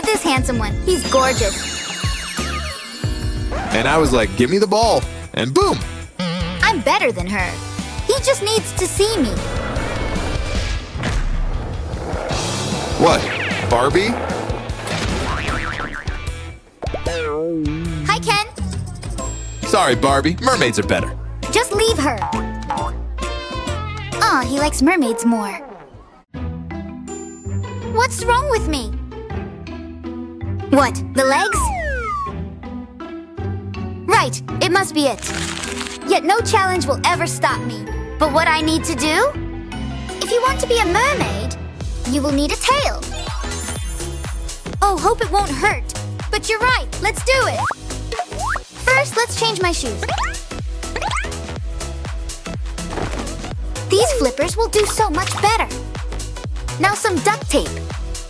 at this handsome one. He's gorgeous. And I was like, give me the ball. And boom! I'm better than her. He just needs to see me. What? Barbie? Hi, Ken. Sorry, Barbie. Mermaids are better. Just leave her. Aw, he likes mermaids more. What's wrong with me? What, the legs? Right, it must be it. Yet no challenge will ever stop me. But what I need to do? If you want to be a mermaid, you will need a tail. Oh, hope it won't hurt. But you're right, let's do it. First, let's change my shoes. These flippers will do so much better. Now some duct tape.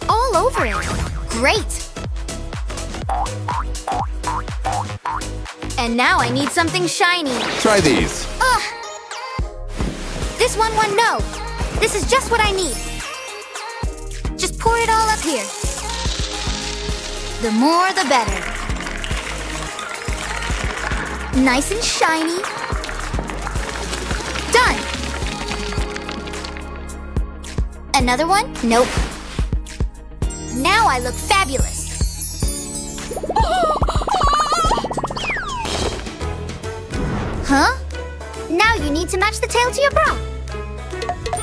All over it. Great. And now I need something shiny. Try these. Ugh. This one, no. This is just what I need. Just pour it all up here. The more, the better. Nice and shiny. Done. Another one? Nope. Now I look fabulous. Huh? Now you need to match the tail to your bra.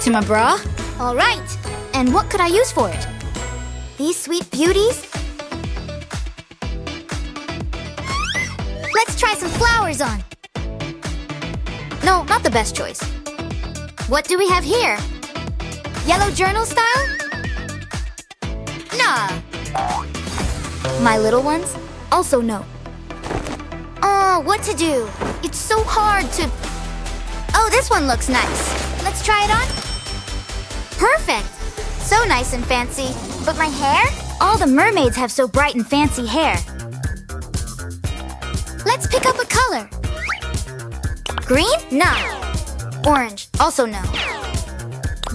To my bra? All right. And what could I use for it? These sweet beauties? Let's try some flowers on. No, not the best choice. What do we have here? Yellow journal style? Nah. My little ones? Also no. Oh, what to do? It's so hard to... Oh, this one looks nice. Let's try it on. Perfect. So nice and fancy. But my hair? All the mermaids have so bright and fancy hair. Let's pick up a color. Green? No. Orange? Also no.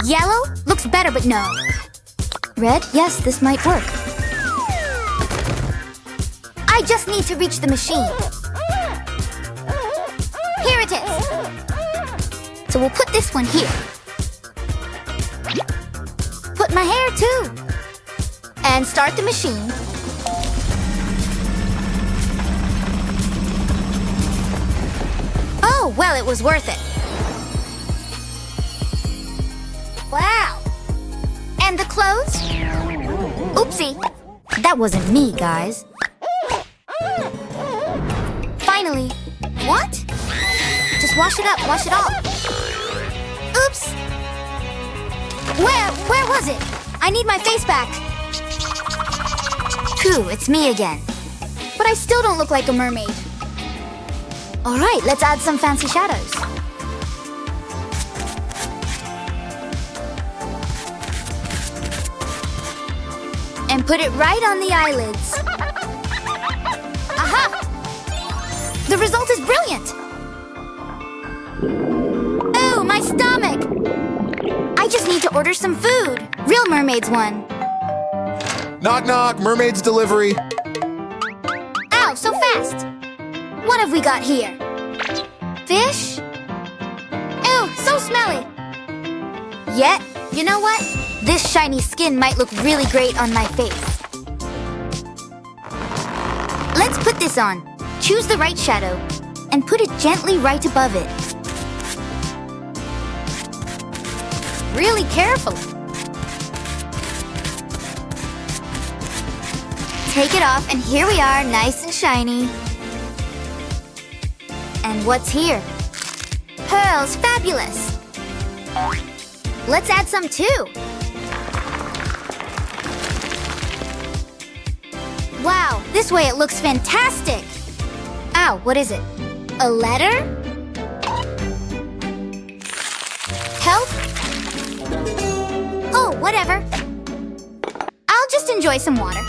Yellow? Looks better, but no. Red? Yes, this might work. I just need to reach the machine. Here it is. So we'll put this one here. Put my hair too. And start the machine. Oh, well, it was worth it. Wow. And the clothes? Oopsie. That wasn't me, guys. Finally. What? Just wash it up, wash it off. Oops. Where was it? I need my face back. Phew, it's me again. But I still don't look like a mermaid. All right, let's add some fancy shadows. And put it right on the eyelids. Aha! The result is brilliant! Oh, my stomach! I just need to order some food. Real Mermaid's one. Knock, knock, Mermaid's delivery. Ow, so fast! What have we got here? Fish? Ew, so smelly! Yet, you know what? This shiny skin might look really great on my face. Let's put this on. Choose the right shadow and put it gently right above it. Really carefully. Take it off and here we are, nice and shiny. And what's here? Pearls, fabulous! Let's add some too. Wow, this way it looks fantastic! Ow, what is it? A letter? Help? Oh, whatever. I'll just enjoy some water.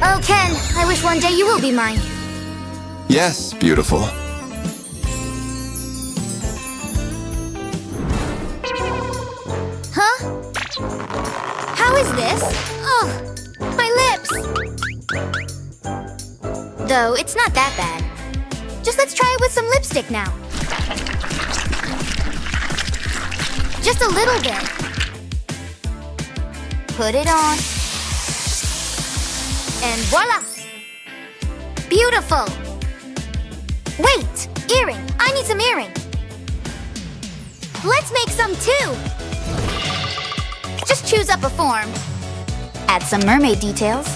Oh, Ken, I wish one day you will be mine. Yes, beautiful. Huh? How is this. Oh, my lips. Though it's not that bad. Just let's try it with some lipstick now. Just a little bit. Put it on. And voila! Beautiful! Wait! Earring! I need some earring! Let's make some too! Just choose up a form. Add some mermaid details.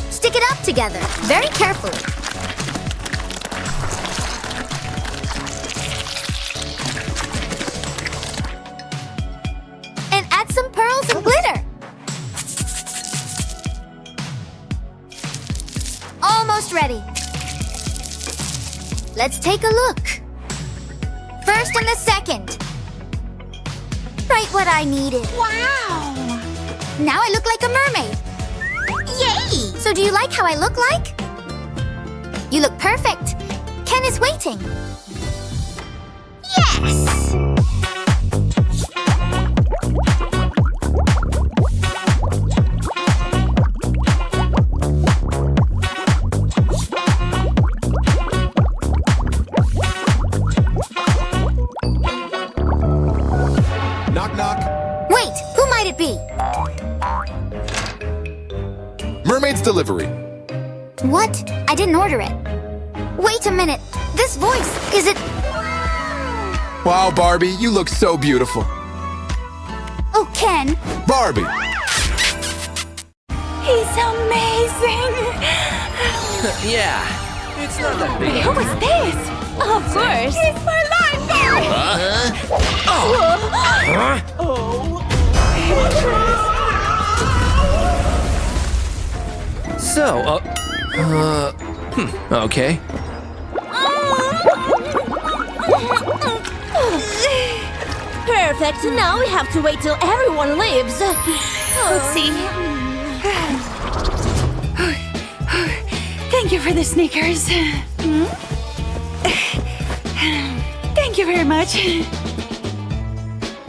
Stick it up together, very carefully. And add some pearls and glitter. Almost ready. Let's take a look. First and the second. Right what I needed. Wow! Now I look like a mermaid. Yay! So do you like how I look like? You look perfect. Ken is waiting. Yes! Knock, knock. Wait, who might it be? Mermaid's delivery. What? I didn't order it. Wait a minute. This voice, is it... Wow, Barbie, you look so beautiful. Oh, Ken. Barbie! He's amazing! Yeah, it's not that big. Who is this? Of course! It's my life, Barry! So, okay. Perfect. Now we have to wait till everyone leaves. Let's see. Thank you for the sneakers. Thank you very much.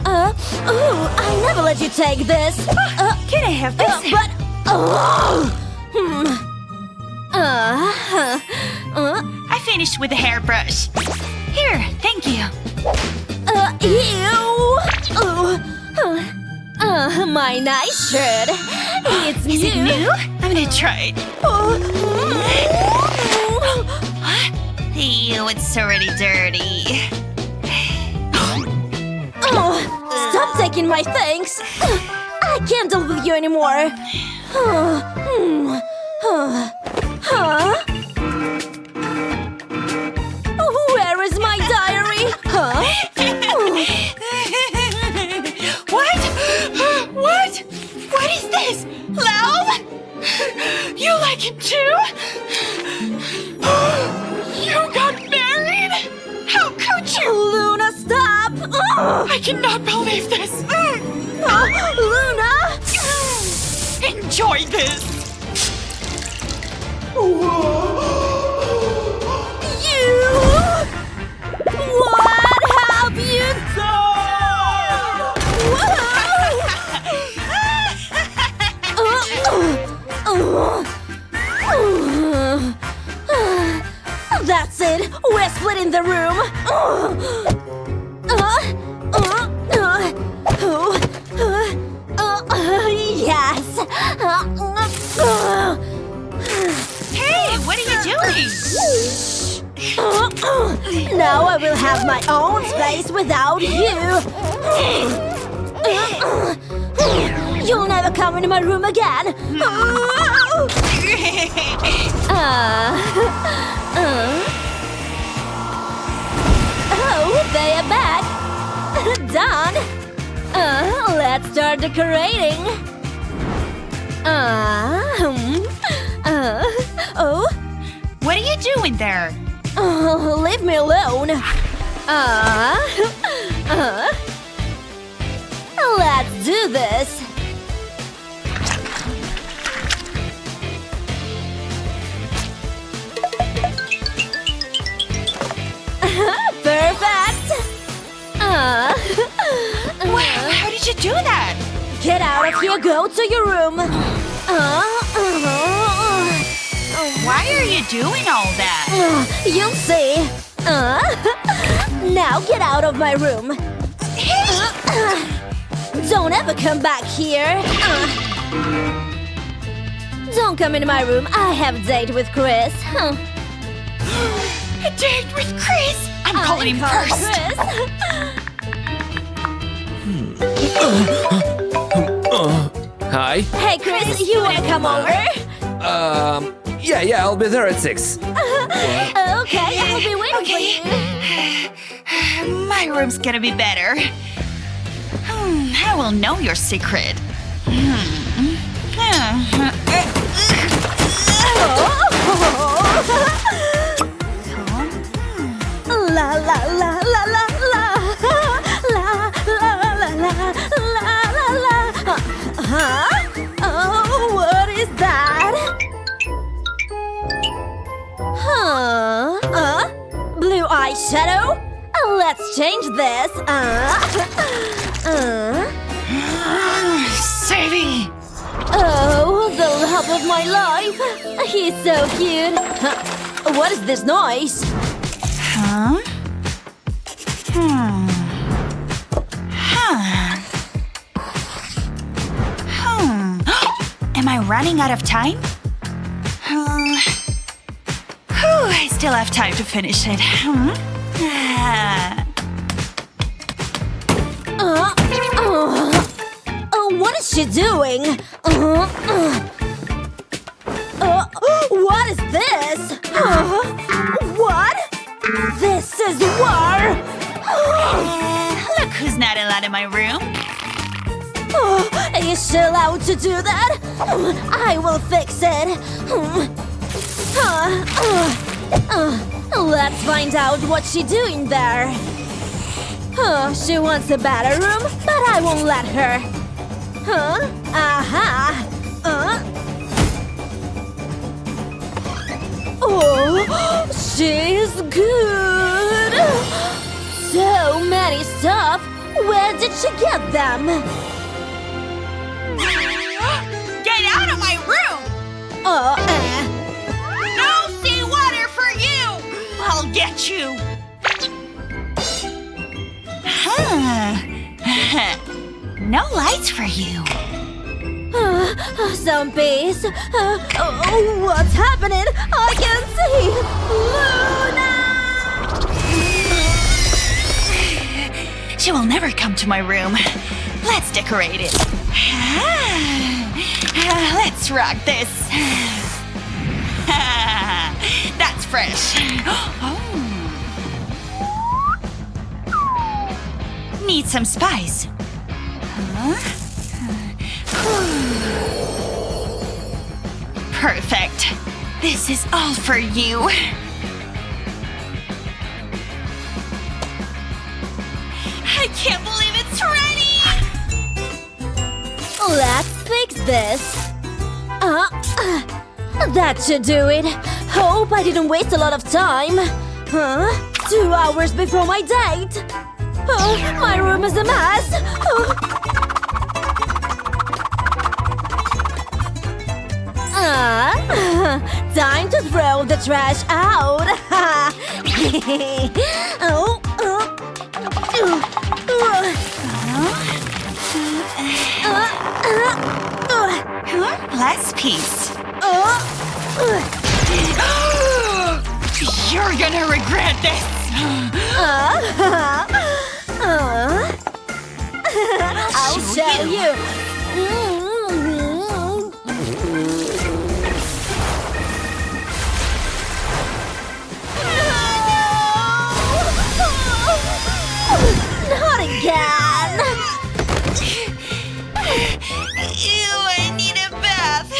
I never let you take this. Can I have this? I finished with the hairbrush. Here, thank you. My nice shirt. It's Is it new? I'm gonna try it. Ew, it's already dirty. Stop taking my things. I can't deal with you anymore. Where is my diary? What? What is this? Love? You like him too? You got married? How could you? Luna, stop! I cannot believe this. Luna! Enjoy this. What have you done? That's it. We're splitting the room. Yes. Hey, what are you doing? Now I will have my own space without you. You'll never come into my room again. Oh, they are back. Done. Let's start decorating. What are you doing there? Leave me alone. Let's do this. Perfect. Wow, how did you do that? Get out of here, go to your room. Why are you doing all that? You'll see. Now get out of my room. Don't ever come back here. Don't come into my room. I have a date with Chris. A date with Chris? I'm calling him first. Hi. Hey, Chris, you wanna come over? Yeah, I'll be there at 6. Okay, I'll be waiting for you. My room's gonna be better. I will know your secret. La la la la la la la la la la la. Huh? Oh, what is that? Blue eyeshadow? Let's change this. Sadie! Oh, the love of my life. He's so cute. What is this noise? Huh? Am I running out of time? I still have time to finish it. What is she doing? What is this? What? This is war! Look who's not allowed in my room. Is she allowed to do that? I will fix it. Let's find out what she's doing there. She wants a better room, but I won't let her. Oh, she's good. So many stuff. Where did she get them? Get out of my room! No seawater for you! I'll get you! No lights for you. Some peace. What's happening? I can see Luna! She will never come to my room. Let's decorate it. Let's rock this. That's fresh. Need some spice. Perfect. This is all for you. I can't believe it's ready! Let's fix this. That should do it. Hope I didn't waste a lot of time. 2 hours before my date. My room is a mess. Time to throw the trash out. Last piece. You're gonna regret this. I'll show you. Not again. Ew, I need a bath.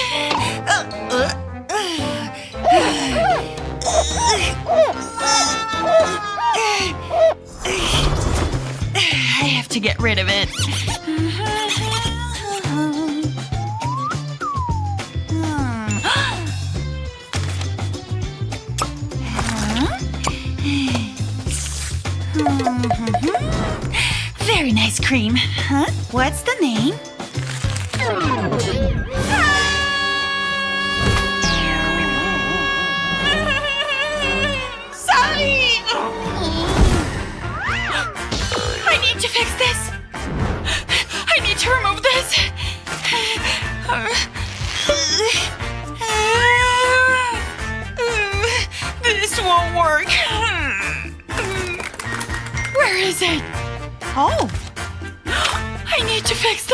I have to get rid of it. Very nice cream. Huh? What's the name?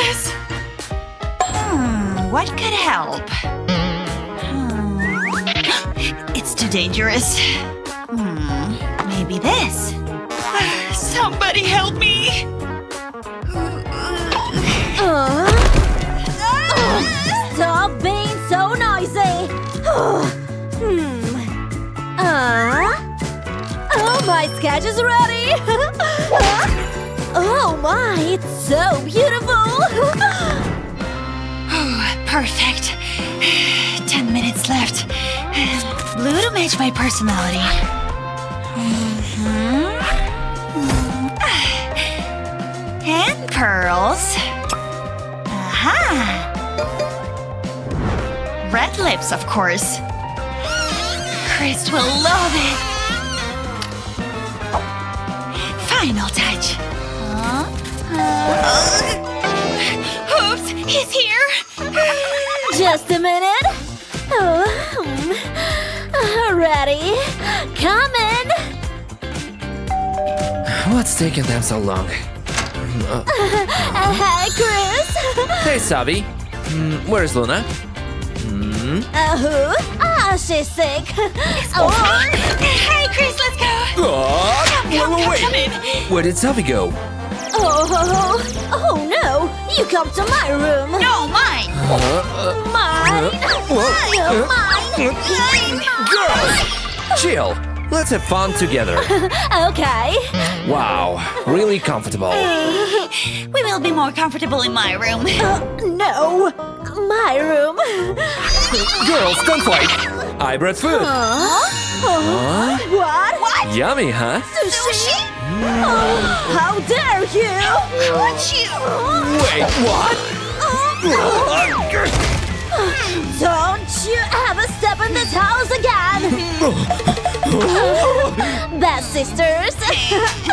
dangerous. What could help? It's too dangerous. Maybe this. Somebody help me! Stop being so noisy! Oh, my sketch is ready! Oh my, it's so beautiful! Perfect. 10 minutes left. Blue to match my personality. And pearls. Aha! Red lips, of course. Chris will love it. Final touch. Oops, he's here. Just a minute. Ready? Come in. What's taking them so long? Hey, Chris. Hey, Sabi. Where's Luna? She's sick. Hey, Chris, let's go. Come in. Where did Sabi go? Oh no! You come to my room. No, mine. Mine. Mine. Girls! Chill. Let's have fun together. Okay. Wow, really comfortable. We will be more comfortable in my room. No, my room. Girls, don't fight. I brought food. What? Yummy, huh? Sushi? How dare you? Wait, what? Don't you ever step in this house again! Best sisters!